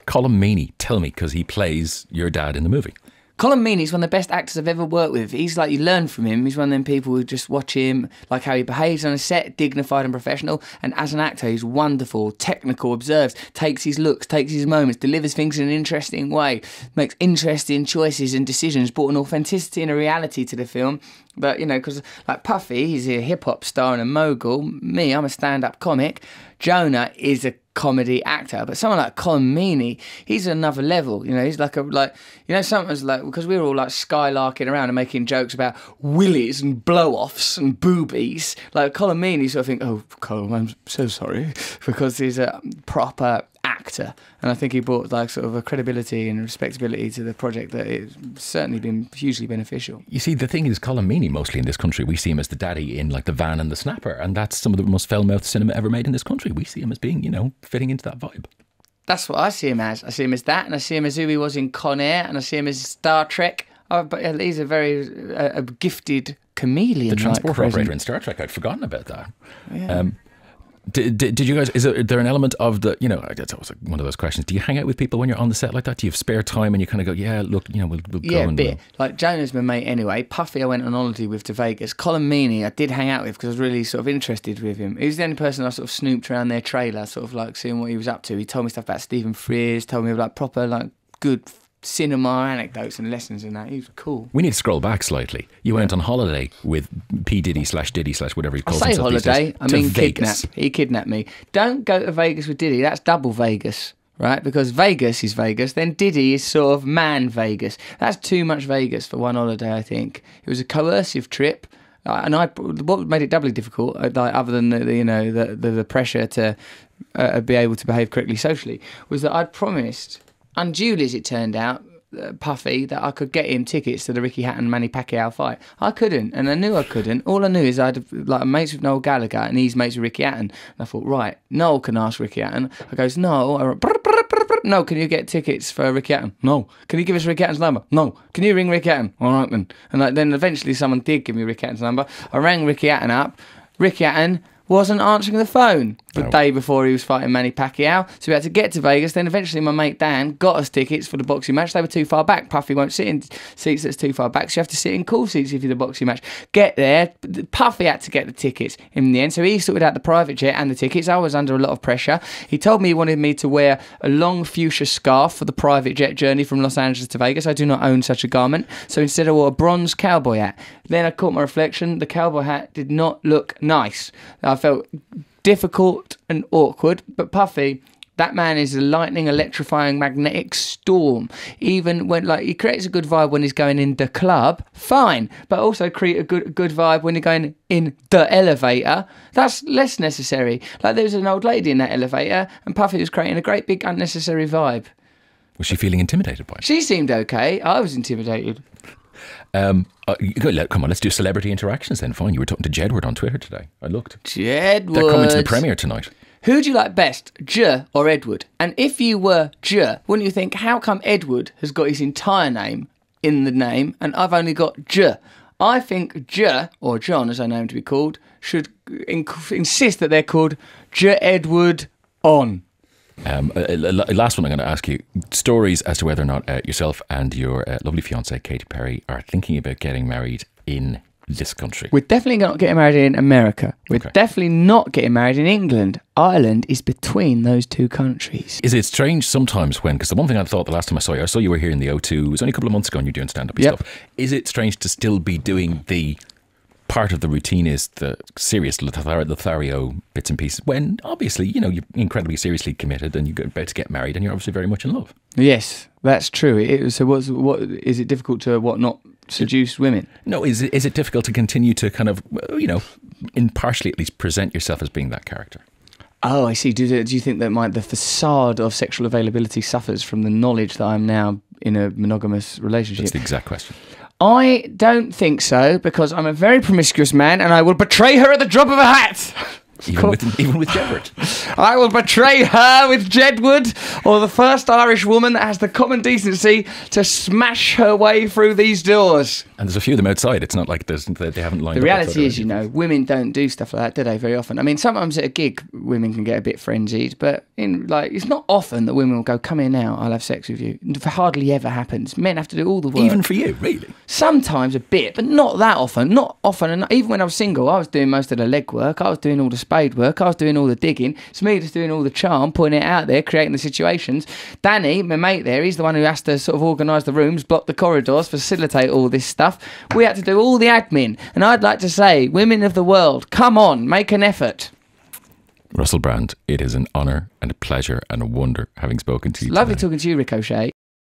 Colm Meaney, tell me, because he plays your dad in the movie. Colm Meaney's one of the best actors I've ever worked with. He's like, you learn from him. He's one of them people who just watch him, like how he behaves on a set, dignified and professional. And as an actor, he's wonderful, technical, observes, takes his looks, takes his moments, delivers things in an interesting way, makes interesting choices and decisions, brought an authenticity and a reality to the film. But, you know, because like Puffy, he's a hip-hop star and a mogul. Me, I'm a stand-up comic. Jonah is a comedy actor, but someone like Colm Meaney, he's another level. You know, he's something's like, because we were all like skylarking around and making jokes about willies and blow-offs and boobies. Like Colm Meaney sort of think, oh, Colm, I'm so sorry, because he's a proper actor, and I think he brought like sort of a credibility and respectability to the project that it's certainly been hugely beneficial. You see, the thing is, Colm Meaney, mostly in this country, we see him as the daddy in like The Van and The Snapper, and that's some of the most foul-mouthed cinema ever made in this country. We see him as being, you know, fitting into that vibe. That's what I see him as. I see him as that, and I see him as who he was in Con Air, and I see him as Star Trek. Oh, but he's a very gifted chameleon. The transport operator in Star Trek, I'd forgotten about that. Yeah. Did you guys, is there an element of the, you know, that's always like one of those questions, do you hang out with people when you're on the set like that? Do you have spare time and you kind of go, yeah, look, you know, we'll go yeah, and... a bit. Like, Jonah's my mate anyway. Puffy I went on holiday with to Vegas. Colm Meaney I did hang out with because I was really sort of interested with him. He was the only person I sort of snooped around their trailer, sort of like seeing what he was up to. He told me stuff about Stephen Frears, told me like proper like good cinema anecdotes and lessons and that. He was cool. We need to scroll back slightly. You went on holiday with P. Diddy / whatever he calls I say himself holiday, these days, I mean Vegas. kidnap. He kidnapped me. Don't go to Vegas with Diddy. That's double Vegas, right? Because Vegas is Vegas, then Diddy is sort of man Vegas. That's too much Vegas for one holiday, I think. It was a coercive trip. And what made it doubly difficult, like, other than the pressure to be able to behave correctly socially, was that I'd promised, unduly as it turned out, Puffy, that I could get him tickets to the Ricky Hatton-Manny Pacquiao fight. I couldn't, and I knew I couldn't. All I knew is I'd like mates with Noel Gallagher, and he's mates with Ricky Hatton. And I thought, right, Noel can ask Ricky Hatton. I goes, no. I went, no, can you get tickets for Ricky Hatton? No. Can you give us Ricky Hatton's number? No. Can you ring Ricky Hatton? All right then. And then eventually someone did give me Ricky Hatton's number. I rang Ricky Hatton up. Ricky Hatton wasn't answering the phone the day before he was fighting Manny Pacquiao, so we had to get to Vegas. Then eventually my mate Dan got us tickets for the boxing match. They were too far back. Puffy won't sit in seats that's too far back, so you have to sit in cool seats if you're the boxing match. Get there. Puffy had to get the tickets in the end, so he sorted out the private jet and the tickets. I was under a lot of pressure. He told me he wanted me to wear a long fuchsia scarf for the private jet journey from Los Angeles to Vegas. I do not own such a garment, so instead I wore a bronze cowboy hat. Then I caught my reflection. The cowboy hat did not look nice. I felt difficult and awkward, but Puffy, that man is a lightning, electrifying, magnetic storm. Even when, like, he creates a good vibe when he's going in the club, fine, but also create a good vibe when you're going in the elevator. That's less necessary. Like, there was an old lady in that elevator, and Puffy was creating a great big unnecessary vibe. Was she feeling intimidated by it? She seemed okay. I was intimidated. Come on, let's do celebrity interactions then. Fine, you were talking to Jedward on Twitter today. I looked. Jedward. They're coming to the premiere tonight. Who do you like best, J or Edward? And if you were J, wouldn't you think, how come Edward has got his entire name in the name and I've only got J? I think J, or John as I know him to be called, should insist that they're called J Edward on. Last one I'm going to ask you, stories as to whether or not yourself and your lovely fiancée Katy Perry are thinking about getting married in this country. We're definitely not getting married in America. We're definitely not getting married in England. Ireland is between those two countries. Is it strange sometimes when, because the one thing I thought the last time I saw you were here in the O2, it was only a couple of months ago and you're doing stand-up and stuff. Is it strange to still be doing the part of the routine is the serious Lothario bits and pieces when obviously, you know, you're incredibly seriously committed and you're about to get married and you're obviously very much in love? Yes, that's true. So what is it difficult to not seduce women? No, is it difficult to continue to kind of, you know, impartially at least present yourself as being that character? Oh, I see. Do you think that the facade of sexual availability suffers from the knowledge that I'm now in a monogamous relationship? That's the exact question. I don't think so, because I'm a very promiscuous man and I will betray her at the drop of a hat. Even with Jedward. I will betray her with Jedward, or the first Irish woman that has the common decency to smash her way through these doors. And there's a few of them outside. It's not like they haven't lined up. The reality is, women don't do stuff like that, do they, very often? I mean, sometimes at a gig, women can get a bit frenzied, but it's not often that women will go, come here now, I'll have sex with you. It hardly ever happens. Men have to do all the work. Even for you, really? Sometimes a bit, but not that often. Not often. And even when I was single, I was doing most of the leg work. I was doing all the spade work. I was doing all the digging. It's me just doing all the charm, putting it out there, creating the situations. Danny, my mate there, he's the one who has to sort of organise the rooms, block the corridors, facilitate all this stuff. We had to do all the admin. And I'd like to say, women of the world, come on, make an effort. Russell Brand, it is an honour and a pleasure and a wonder having spoken to you. Lovely talking to you, Rick OShea.